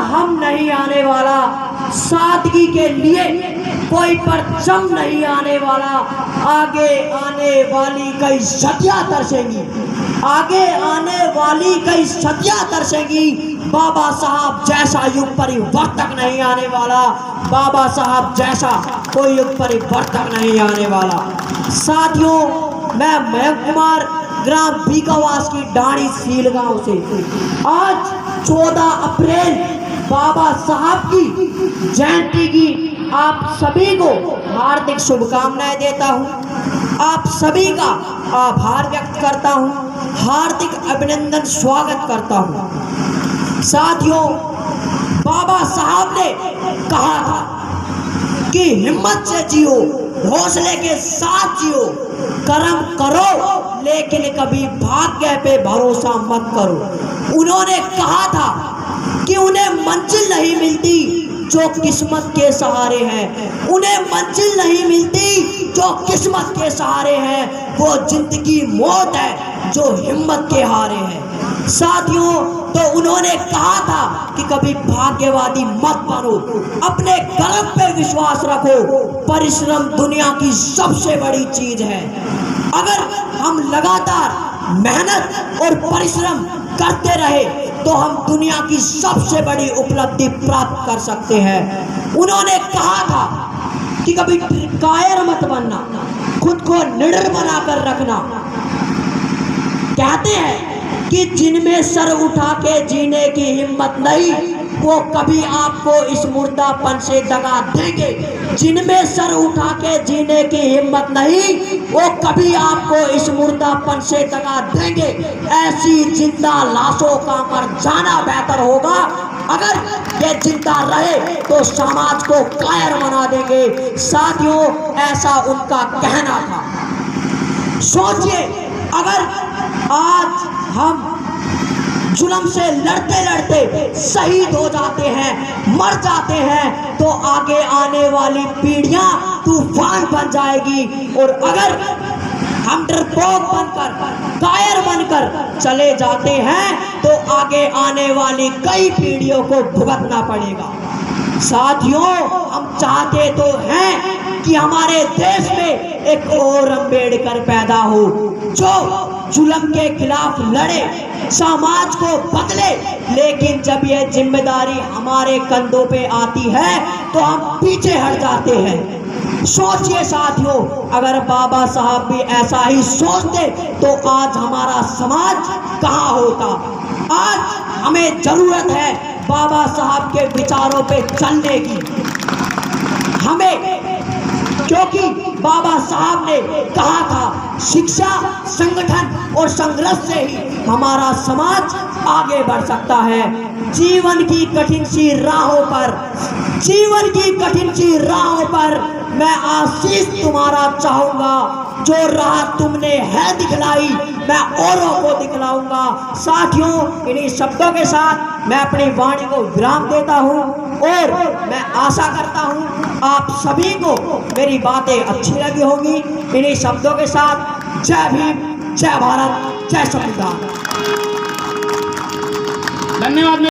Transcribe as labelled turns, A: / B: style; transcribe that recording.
A: हम नहीं आने वाला, सादगी के लिए कोई परचम नहीं आने वाला। आगे आने वाली कई सदियां तरसेंगी, आगे आने वाली कई सदियां तरसेंगी। बाबा साहब जैसा युग परिवर्तक नहीं आने वाला, बाबा साहब जैसा कोई युग परिवर्तक नहीं आने वाला। साथियों, मैं मयंक कुमार ग्राम बीकावास की डाणी सील गांव से आज 14 अप्रैल बाबा साहब की जयंती की आप सभी को हार्दिक शुभकामनाएं देता हूं। आप सभी का आभार व्यक्त करता हूं, हार्दिक अभिनंदन स्वागत करता हूं। साथियों, बाबा साहब ने कहा था कि हिम्मत से जियो, हौसले के साथ जियो, कर्म करो लेकिन कभी भाग्य पे भरोसा मत करो। उन्होंने कहा था कि उन्हें मंजिल नहीं मिलती जो किस्मत के सहारे हैं, उन्हें मंजिल नहीं मिलती जो किस्मत के सहारे हैं, वो जिंदगी मौत है जो हिम्मत के हारे हैं। साथियों, तो उन्होंने कहा था कि कभी भाग्यवादी मत बनो, अपने कर्म पे विश्वास रखो, परिश्रम दुनिया की सबसे बड़ी चीज है। अगर हम लगातार मेहनत और परिश्रम करते रहे तो हम दुनिया की सबसे बड़ी उपलब्धि प्राप्त कर सकते हैं। उन्होंने कहा था कि कभी कायर मत बनना, खुद को निडर बनाकर रखना। कहते हैं कि जिनमें सर उठा के जीने की हिम्मत नहीं, वो कभी आपको इस मुर्दापन से दगा देंगे। जिनमें सर उठा के जीने की हिम्मत नहीं, वो कभी आपको इस मुर्दापन से दगा देंगे। ऐसी जिंदा लाशों का मर जाना बेहतर होगा। अगर ये जिंदा रहे तो समाज को कायर बना देंगे। साथियों, ऐसा उनका कहना था। सोचिए, अगर आज हम जुल्म से लड़ते लड़ते शहीद हो जाते हैं, मर जाते हैं, तो आगे आने वाली पीढ़ियां तूफान बन जाएगी। और अगर हम डरपोक बनकर, कायर बनकर चले जाते हैं तो आगे आने वाली कई पीढ़ियों को भुगतना पड़ेगा। साथियों, हम चाहते तो हैं कि हमारे देश में एक और अम्बेडकर पैदा हो जो जुल्म के खिलाफ लड़े, समाज को बदले। लेकिन जब यह जिम्मेदारी हमारे कंधों पे आती है तो हम पीछे हट जाते हैं। सोचिए साथियों, अगर बाबा साहब भी ऐसा ही सोचते तो आज हमारा समाज कहाँ होता। आज हमें जरूरत है बाबा साहब के विचारों पे चलने की, हमें, क्योंकि बाबा साहब ने कहा था शिक्षा, संगठन और संघर्ष से ही हमारा समाज आगे बढ़ सकता है। जीवन की कठिन सी राहों पर, जीवन की कठिन सी राहों पर मैं आशीष तुम्हारा चाहूंगा। जो राह तुमने है दिखलाई, मैं औरों को दिखलाऊंगा। साथियों, इन्हीं शब्दों के साथ मैं अपनी वाणी को विराम देता हूं और मैं आशा करता हूं आप सभी को मेरी बातें अच्छी लगी होंगी। इन्हीं शब्दों के साथ जय भीम, जय भारत, जय संविधान।
B: धन्यवाद।